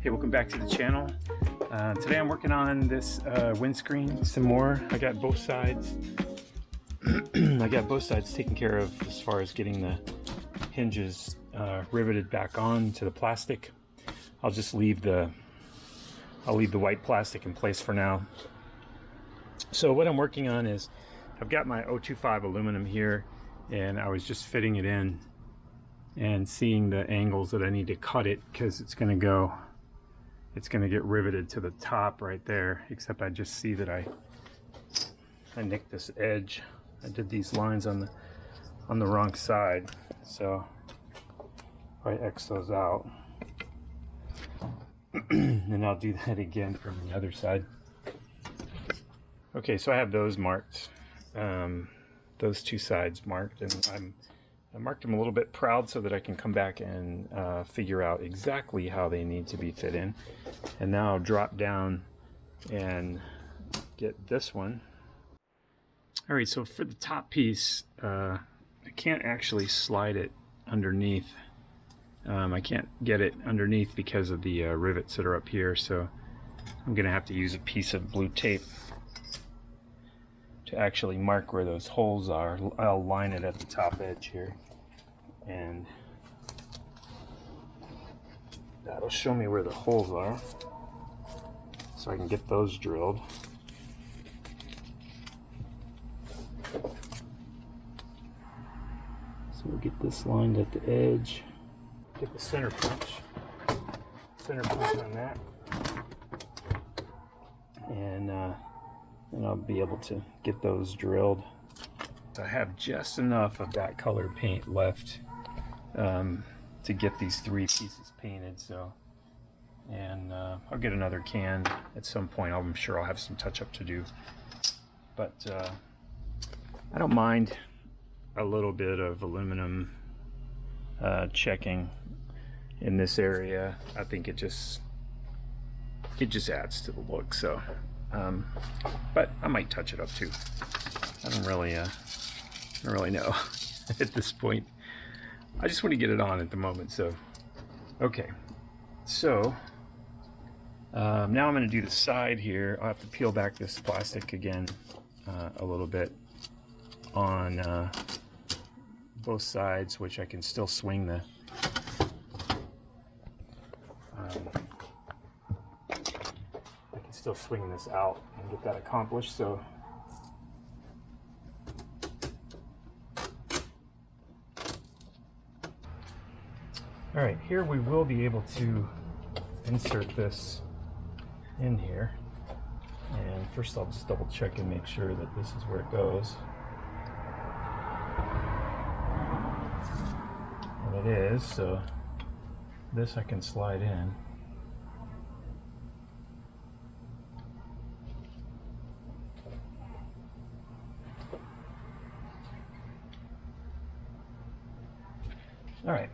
Hey, welcome back to the channel. Today I'm working on this windscreen some more. I got both sides. I got both sides taken care of as far as getting the hinges riveted back on to the plastic. I'll just leave the white plastic in place for now. So what I'm working on is I've got my 025 aluminum here, and I was just fitting it in and seeing the angles that I need to cut it, because it's going to get riveted to the top right there, except I just see that I nicked this edge. I did these lines on the wrong side, so I X those out. And I'll do that again from the other side. Okay, so I have those marked, those two sides marked, and I marked them a little bit proud so that I can come back and figure out exactly how they need to be fit in. And now I'll drop down and get this one. All right, so for the top piece, I can't actually slide it underneath. I can't get it underneath because of the rivets that are up here, so I'm gonna have to use a piece of blue tape to actually mark where those holes are. I'll line it at the top edge here, and that'll show me where the holes are so I can get those drilled. So we'll get this lined at the edge, get the center punch on that, and I'll be able to get those drilled. I have just enough of that colored paint left to get these three pieces painted. So, and I'll get another can at some point. I'm sure I'll have some touch-up to do, but I don't mind a little bit of aluminum checking in this area. I think it just adds to the look. So. But I might touch it up too. I don't really know at this point. I just want to get it on at the moment. So, okay. So now I'm going to do the side here. I'll have to peel back this plastic again a little bit on both sides, which I can still swing the still swing this out and get that accomplished. So all right, here we will be able to insert this in here, and first I'll just double check and make sure that this is where it goes, and it is. So this I can slide in. All right.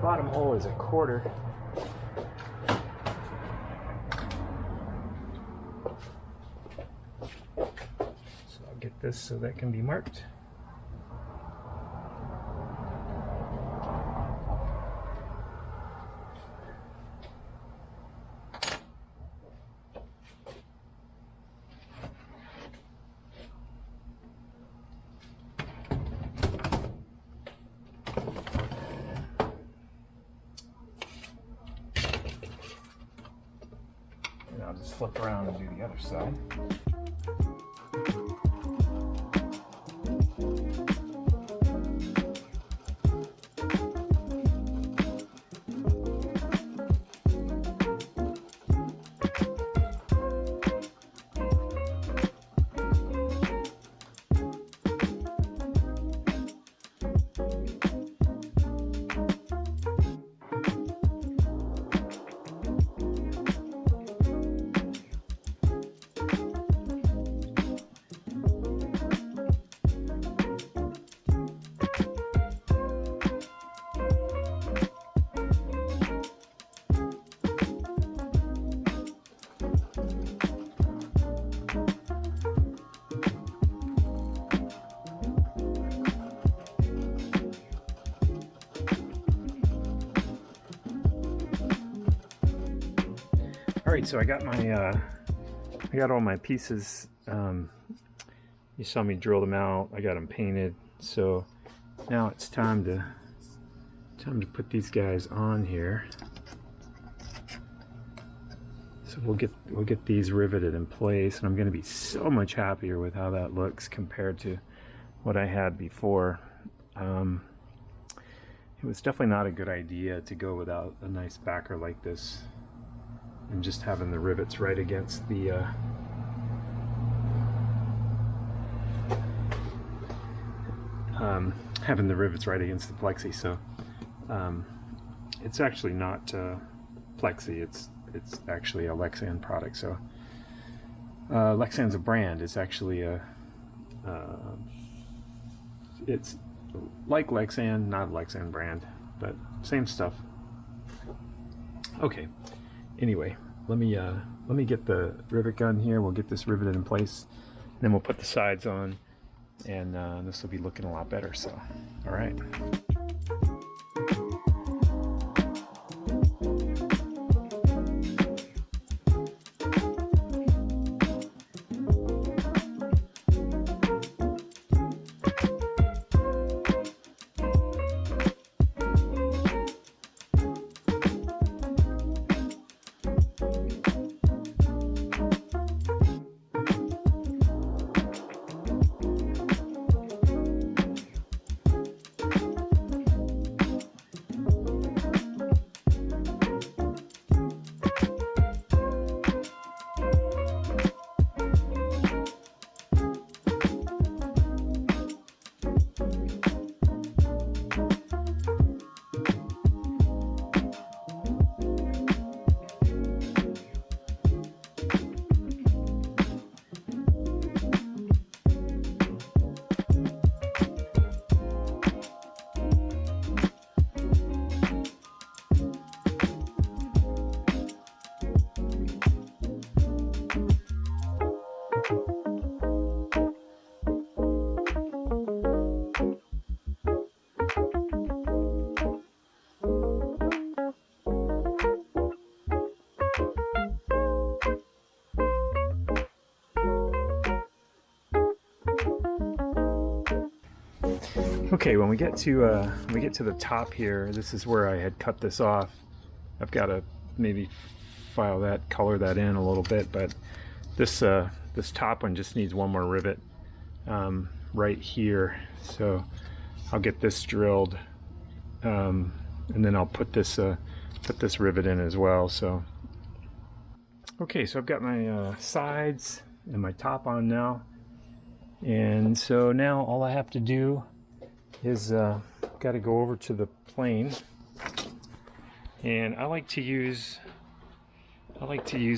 Bottom hole is 1/4. So I'll get this so that can be marked. I'll just flip around and do the other side. Alright, so I got my I got all my pieces. You saw me drill them out. I got them painted. So now it's time to put these guys on here. So we'll get these riveted in place, and I'm going to be so much happier with how that looks compared to what I had before. It was definitely not a good idea to go without a nice backer like this and just having the rivets right against the having the rivets right against the plexi. So it's actually not plexi, it's actually a Lexan product. So Lexan's a brand. It's actually a it's like Lexan, not a Lexan brand, but same stuff. Okay, anyway, let me get the rivet gun here. We'll get this riveted in place, and then we'll put the sides on, and this will be looking a lot better. So all right. Okay, when we get to the top here, this is where I had cut this off. I've got to maybe color that in a little bit, but this this top one just needs one more rivet right here. So I'll get this drilled, and then I'll put this rivet in as well. So okay, so I've got my sides and my top on now, and so now all I have to do is got to go over to the plane, and I like to use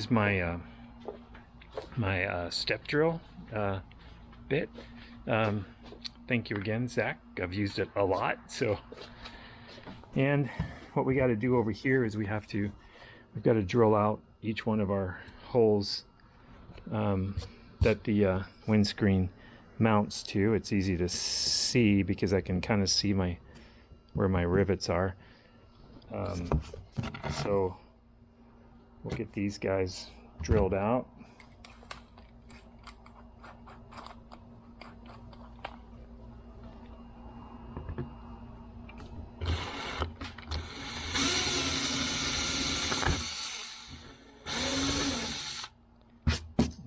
my my step drill bit. Thank you again, Zach. I've used it a lot. So, and what we got to do over here is we've got to drill out each one of our holes that the windscreen mounts to. It's easy to see because I can kind of see where my rivets are. So we'll get these guys drilled out.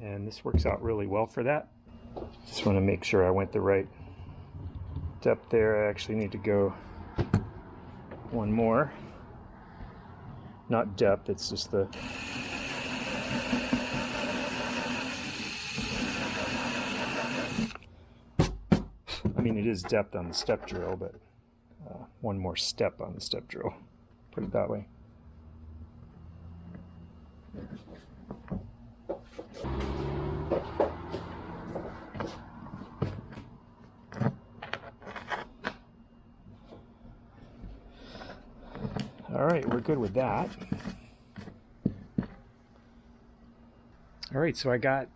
And this works out really well for that. Just want to make sure I went the right depth there. I actually need to go one more. Not depth, it's just the... I mean, it is depth on the step drill, but one more step on the step drill. Put it that way. All right, we're good with that. All right, so I got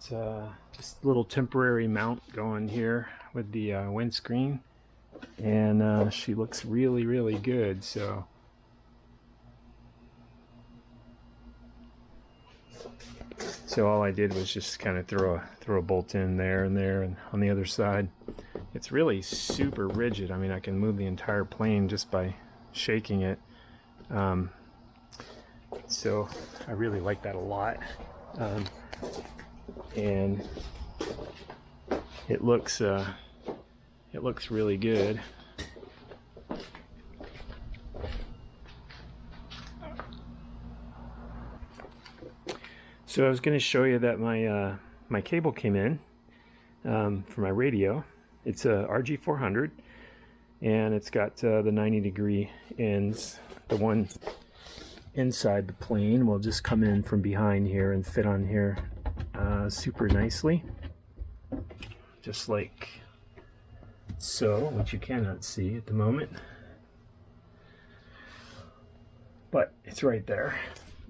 this little temporary mount going here with the windscreen, and she looks really, really good. So So all I did was just kind of throw a bolt in there and there, and on the other side. It's really super rigid. I mean, I can move the entire plane just by shaking it. So I really like that a lot. And it looks really good. So I was going to show you that my cable came in for my radio. It's a RG400, and it's got the 90-degree ends. The one inside the plane will just come in from behind here and fit on here super nicely, just like so, which you cannot see at the moment, but it's right there.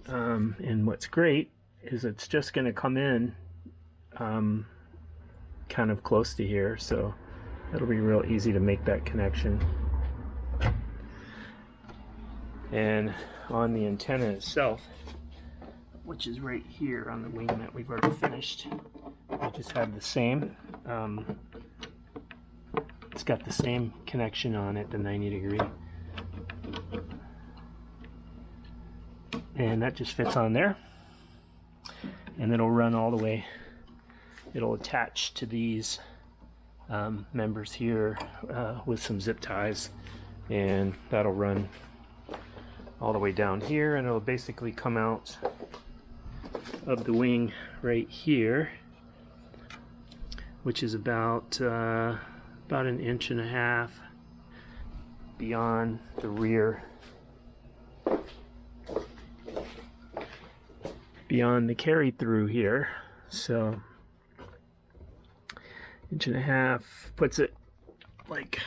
And what's great is it's just going to come in kind of close to here, so it'll be real easy to make that connection. And on the antenna itself, which is right here on the wing that we've already finished, I just have the same. It's got the same connection on it, the 90-degree. And that just fits on there. And it'll run all the way. It'll attach to these members here with some zip ties, and that'll run all the way down here, and it'll basically come out of the wing right here, which is about an 1.5 inches beyond the rear, beyond the carry through here. So 1.5 inches puts it like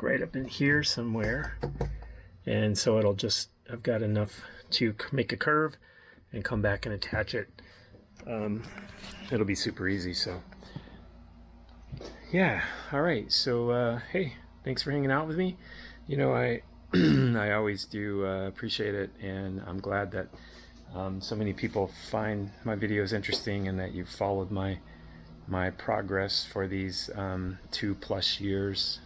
right up in here somewhere, and so it'll just, I've got enough to make a curve and come back and attach it. It'll be super easy. So yeah, all right, so hey, thanks for hanging out with me. You know, I I always do appreciate it, and I'm glad that so many people find my videos interesting, and that you've followed my progress for these 2+ years,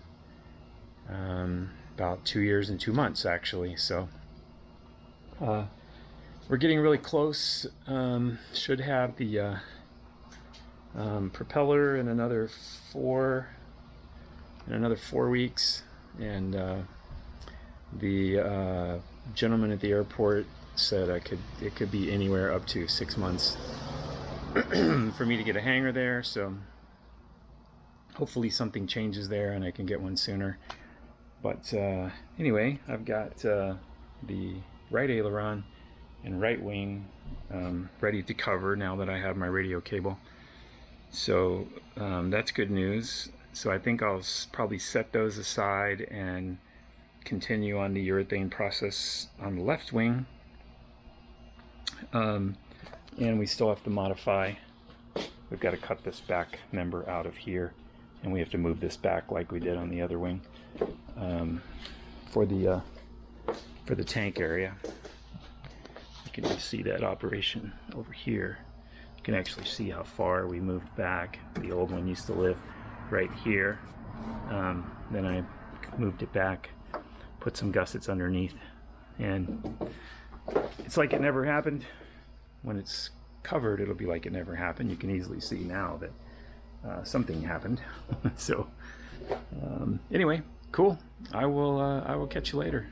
about 2 years and 2 months actually. So we're getting really close. Should have the propeller in another 4 weeks, and the gentleman at the airport said it could be anywhere up to 6 months for me to get a hanger there. So hopefully something changes there and I can get one sooner. But anyway, I've got the right aileron and right wing ready to cover now that I have my radio cable. So that's good news. So I think I'll probably set those aside and continue on the urethane process on the left wing. And we still have to modify. We've got to cut this back member out of here, and we have to move this back like we did on the other wing for the tank area. You can just see that operation over here. You can actually see how far we moved back. The old one used to live right here. Then I moved it back, put some gussets underneath, and it's like it never happened. When it's covered, it'll be like it never happened. You can easily see now that something happened. So anyway, cool. I will catch you later.